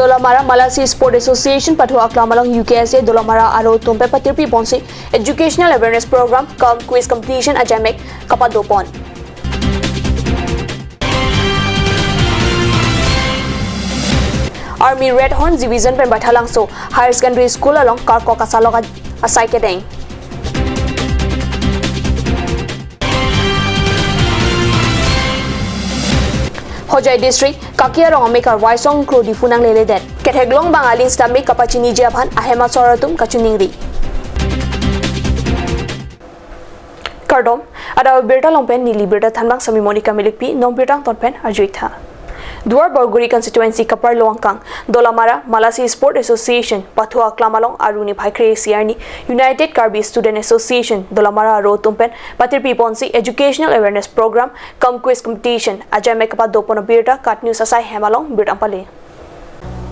Dolamara Malasi Sport Association Pathua Klamalang UKSA Dolamara Aro Tumpe Patirpi Ponsi Educational Awareness Program Quiz Competition Ajamek Kapadopon. Army Red Horn Division Pen Bathalangso Higher Secondary School along Karko Kasaloga Asai Kedeng. Hojai District Kakiarong Mekar Waisong Kru di Funang Lele Den. Ketheglong Bangaling Stamik Kapachini Japan Ahema Soratum Kachuningri. Kardom ada Berta Longpen ni Liberta Thanbang Sami Monica Milikpi Nong Bertang Tonpen Arjuitha. Duar Borguri Constituency Kapar Loangkang Dolamara Malasi Sport Association Pathua Klamalong Aruni Bhaikre Siarni United Karbi Student Association Dolamara Rotumpen Patirpi Ponsi Educational Awareness Program Quiz Competition Ajamek Kapadopon Birta Kat News Asai Hemalong Birtampale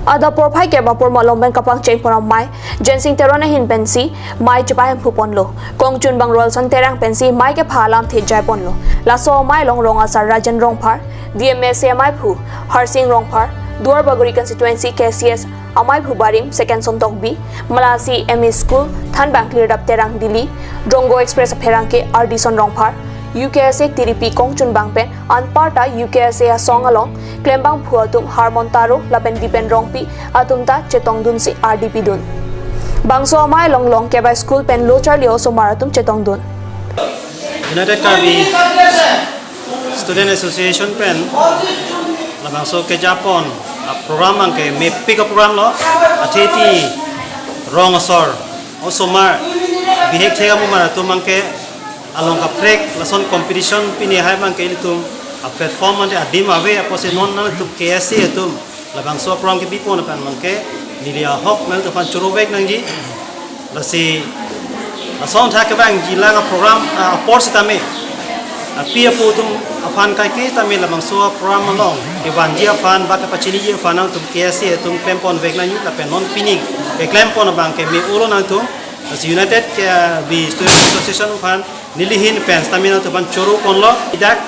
Ada Porpai Kebapur Malomben Kapang Chengpona Mai Jensing Terona Hin Pensi Mai Japan Puponlo Kongchun Bang Rolson Terang Pensi Mai Ke Phalam The Jaiponlo Laso Mai Long Rong Asar Rajan Rongpar DMSA Mai Phu Harsing Rongpar Duar Baguri Constituency KCS Amai Phu Barim Second Sontok B Malasi ME School Than Bang Cleared Up Terang Dili Drongo Express Perangke Ardison Rongpar UKSA TDP Kongchun Bangpen Anparta UKSA Song Along Klembang Phuatum Harmontaro Lapen Dipen Rongpi Atumta Chetong Dun si RDP Dun Bangso Amai Long Long Keba School Pen Lochar Leo So Maratum Chetong Dun United Karbi Student Association Pen Labangso ke Japon program ang ke may pick up program lo ateti rong asor osomar bihek thega mo maratum ang ke along ka prek lason competition pini hai mang ke itum a platform ante adim ave apose non na tu KSC atum labang so program ke bipo na pan mang ke nilia hok mel to pan churobek nang ji lasi lason tha ke bang ji la program port sitame pia po tum afan kai ke tame labang so program along ke vanji afan ba ka pachini ji afan ang tum KSC atum klempon vek na ni la pen non pining ke klempon bang ke me ulo na tum lasi United ke bi Student Association fan nilihin pens tamina to ban choro konlo idak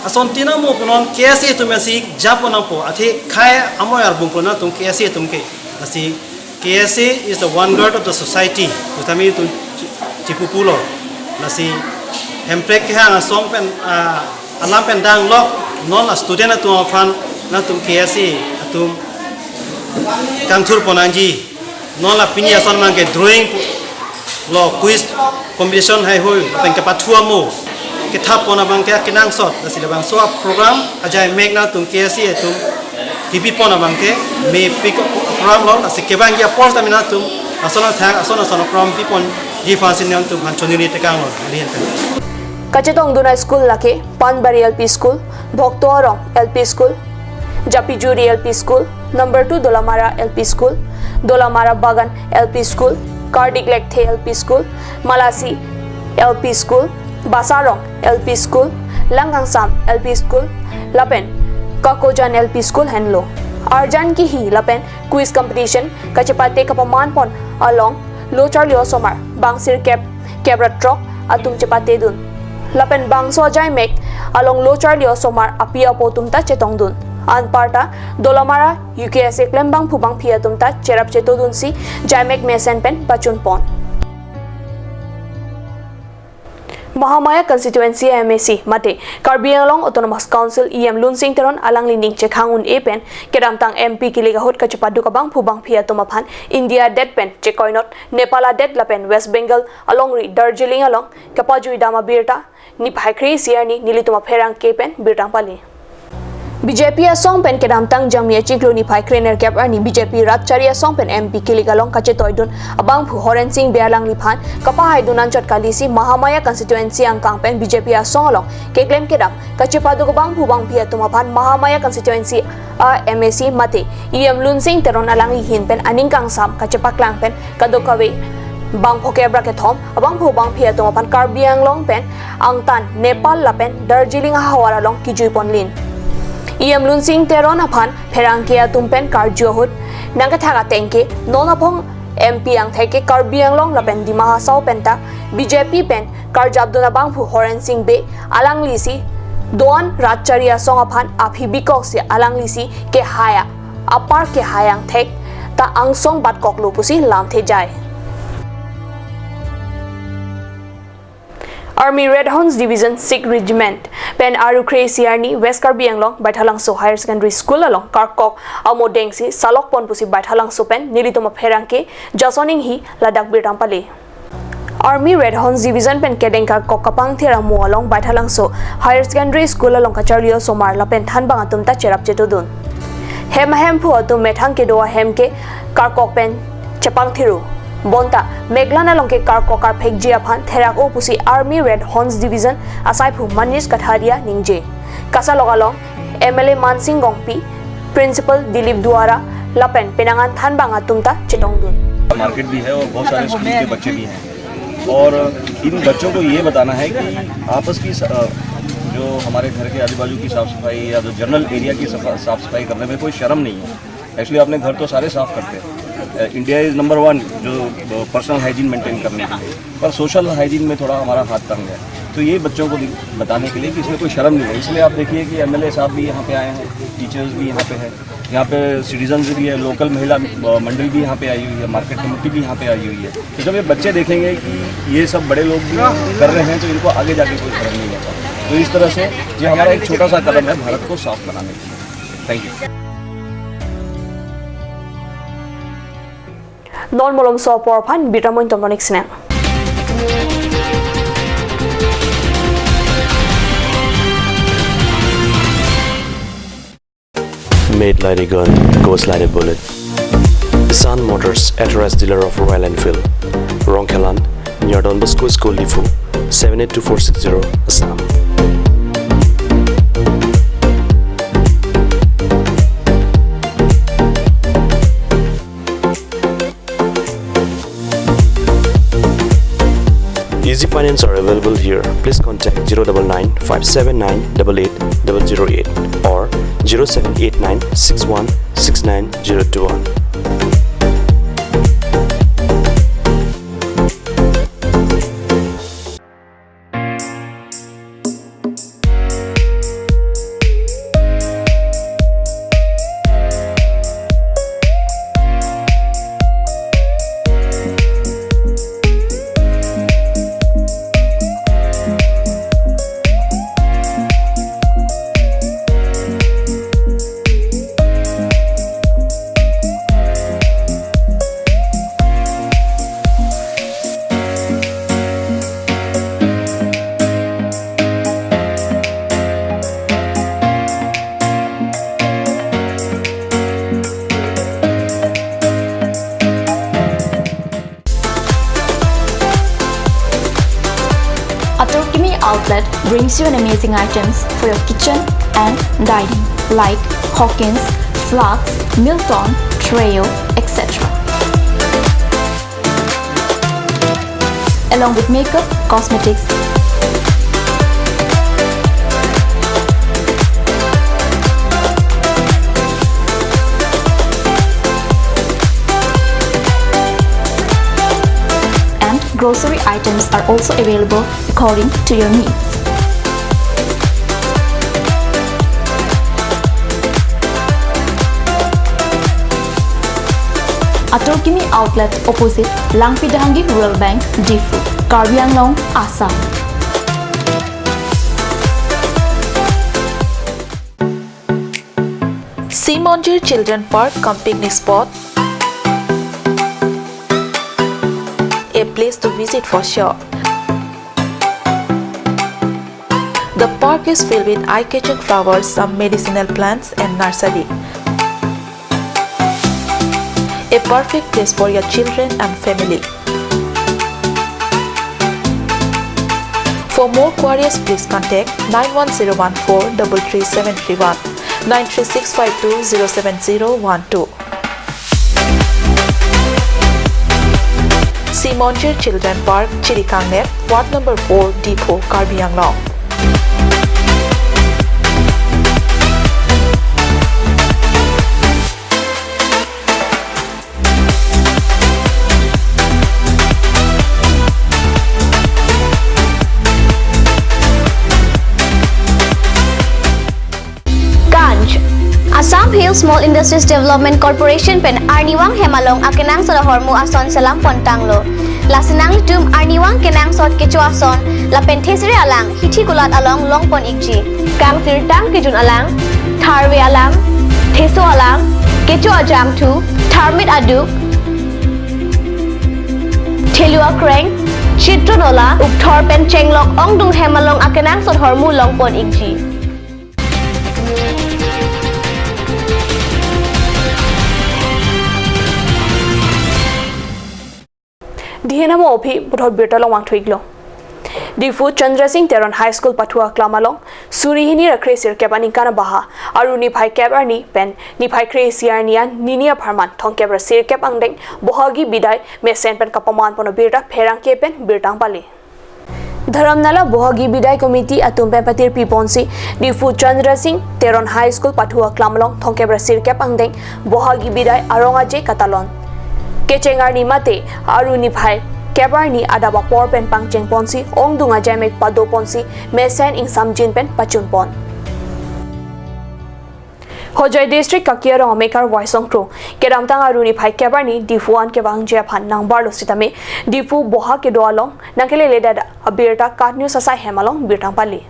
asontina mo ponon KSA to mesik japon po athi khai amoyar bungkona tum KSA tumke asi KSA is the one guard of the society to tami to chipupulo nasi hemprek ke hang song pen alam pen dang lo non a student to fan na tum KSA atum kanthur ponanji non la pinia son mang ke drawing lo quiz competition hai hoi pen ke pathua mo ke thap pona bang ke kinang sot asile bang so program ajai mek na tum KSC tum tipi pona bang ke me pick program lo asike ke bang ya post tamina tum asona thang asona sono program pi pon ji fasin nyang tum han choni ni tekang lo alien ta Kachetong Duna School Lake Panbari LP School Bhoktorong LP School Japijuri LP School Number 2 Dolamara LP School Dolamara Bagan LP School Kardik Lekthe LP School, Malasi LP School, Basarong LP School, Langangsam LP School, Lapen, Kakojan LP School Henlo. Arjan ki hi Lapen quiz competition kachapate kapaman pon along Lochar Leo Somar, Bangsir Kebrat Trok atum chapate dun. Lapen Bangso Jai Mek along Lochar Leo Somar apia potum ta chetong dun. Anparta Dolamara UKSA Klembang Phubang Phiatum ta Cherap Chetodun si Jaimek Mesen Pen Pachun Pon Mahamaya Constituency MAC Mate Karbi Anglong Autonomous Council EM Lunsing Teron Alang Lining Chekhangun Epen Kedamtang MP Kiligahut Kachapadu Kabang Phubang Phiatum Aphan India Dead Pen Chekoinot Nepala Dead Lapen West Bengal along Ri Darjeeling along Kapajui Dama Birta Ni Bhaikre Siarni Nilituma Pherang Kepen Birtang Pali BJP Asong Pen Kedamtang Jamia Chikloni Pai Krener Cap Arni BJP Ratchari Asong Pen MP Kiligalong Kachetoidun Abang Phu Horen Singh Bealang Liphan Kapahai Dunan Chot Kalisi Mahamaya Constituency Angkang Pen BJP Asong Along Keklem Kedam Kachepadu Kabang Phu Bang Phia Tumapan Mahamaya Constituency MAC Mate EM Lunsing Teron Alang Lihin Pen Aningkang Sam Kachepaklang Pen Kadokawe Bang Phokebra Kethom Abang Phu Bang Phia Tumapan Karbi Anglong Pen Angtan Nepal Lapen Darjeeling Hawara Long Kijui Ponlin EM Lunsing Teron Aphan Pherangkia Tumpen Karjuhut Nangathaga Tenke Nonapong MP ang Theke Karbi Anglong Lapen Dimaha Sau Penta BJP Pen Karjabduna Bangphu Horen Singh Be Alang Lisi Doan Ratcharia Song Aphan Aphi Bikok se Alang Lisi ke Haya apar ke hayang thek ta angsong bat kok lu pusi lam the jai. Army Red Horns Division 6 Regiment pen aru Kresiarni West Karbi Anglong Baithalang So Higher Secondary School along Karkok Amodengsi Salok Pon pusi Baithalang So pen nilitoma pherangke jasoning hi ladak birtam pale. Army Red Horns Division pen kedengkar kokapang thera mo along Baithalang So Higher Secondary School along Kacharlio Somar la pen than bang atum ta cherap chetudun. Hem phu atum methang ke doa hem ke Karkok pen chapang thiru Bonta Meglana longke Karko Karpek Jiaphan Therak O Pusi Army Red Horns Division Asaipu Manish Katharia Ningje Kasa Logalong MLA Mansing Gongpi Principal Dilip Duara Lapen Penangan Thanbanga Tumta Chetongdun market भी है और बहुत सारे school के बच्चे भी हैं और इन बच्चों को ये बताना है कि आपस की जो हमारे घर के आजू बाजू की साफ़ सफाई या जो जनरल एरिया की साफ़ सफाई करने में कोई शर्म नहीं है। एक्चुअली अपने घर तो सारे साफ़ करते हैं। इंडिया इज़ नंबर 1 जो पर्सनल हाइजीन मेंटेन करने के लिए, पर सोशल हाइजीन में थोड़ा हमारा हाथ तंग है। तो ये बच्चों को बताने के लिए कि इसमें कोई शर्म नहीं है। इसलिए आप देखिए कि एमएलए साहब भी यहाँ पे आए हैं, टीचर्स भी यहाँ पे हैं, यहाँ पे सिटीजन्स भी है, लोकल महिला मंडल भी यहाँ पे आई हुई है, मार्केट कमेटी भी यहाँ पे आई हुई है। तो जब ये बच्चे देखेंगे कि ये सब बड़े लोग भी कर रहे हैं तो इनको आगे जाके कोई शर्म नहीं होता। तो इस तरह से ये हमारा एक छोटा सा कदम है भारत को साफ बनाने के लिए। Thank you. Non molom so porphan bitamoin tomonic snap. Made like a gun, goes like a bullet. Sun Motors, authorized dealer of Royal Enfield, Ronkelan, near Don Bosco School, Lifu, 782460, Assam. Easy finance are available here. Please contact 099 579 88008 or 0789 61 69021. Outlet brings you an amazing items for your kitchen and dining like Hawkins, Flax, Milton, Treo, etc. Along with makeup, cosmetics, grocery items are also available according to your needs. Atorkimi Outlet opposite Langpidangi Rural Bank, Difu, Karbi Anglong, Assam. Simonjir Children Park cum picnic spot. A place to visit for sure. The park is filled with eye-catching flowers, some medicinal plants and nursery. A perfect place for your children and family. For more queries, please contact 91014 33731 93652 07012. Simonjir Children Park, Chirikangnet, Ward number 4, Depot, Karbi Anglong. Ganj Assam Hill Small Industries Development Corporation pen Arniwang Hemalong akenang sa hormu ason selam pontanglo. Lasinang tum Arniwang kenang sot kecu ason la penthesiri alang hithi kulat along longpon ikji. Kang sirtang kejun alang, tharwe alang, theso alang, kecu ajam tu, tharmit aduk, Thelua Kreng, Chitronola, Ukthor Pen Chenglok Ongdung Hemalong akenang sot hormu longpon ikji. Dihenamo opi buthot birtalong wang thuiglo. Difu Chandra Singh Teron High School Pathua Klamalong Surihini rakre sir kebani kana baha aru ni phai kebarni pen ni phai kre siarnian ninia pharman thong kebra sir kep angdeng bohagi bidai mesen pen kapaman pono birta pherang ke pen birtang pali Dharamnala Bohagi Bidai Committee atumpe patir piponsi Difu Chandra Singh Teron High School Pathua Klamalong thong kebra sir kep angdeng bohagi bidai aronga je katalon Kechengar ni mate aru ni phai Kebarni adaba por pen pangcheng ponsi ong dunga jamek pado ponsi mesen ing samjin pen pachun pon Hojai district kakiarong mekar waisong kro keramtang aruni phai kebarni difuan ke bang je phan nang barlo sitame difu boha ke doalong nangkele leda abirta katnyu sasai hemalong birtang pali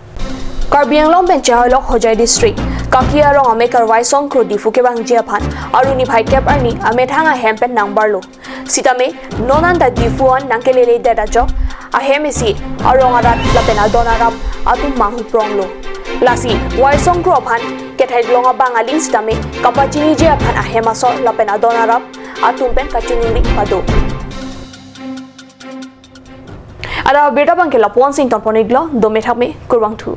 Karbianglong pen chahalok Hojai district kakiarong mekar waisong kro difu ke bang je phan aruni phai kebarni amethanga hempen nang barlo Sitame nonan da difuan nangkelele dada jo ahemisi arongarat lapena donarap atum manghu pronglo lasi waisong kro phan kethai longa bangaling sitame kapachini je phan ahemaso lapena donarap atum pen kachunuri pado Ada beta bang ke lapon sing ton poniglo do methame kurwang thu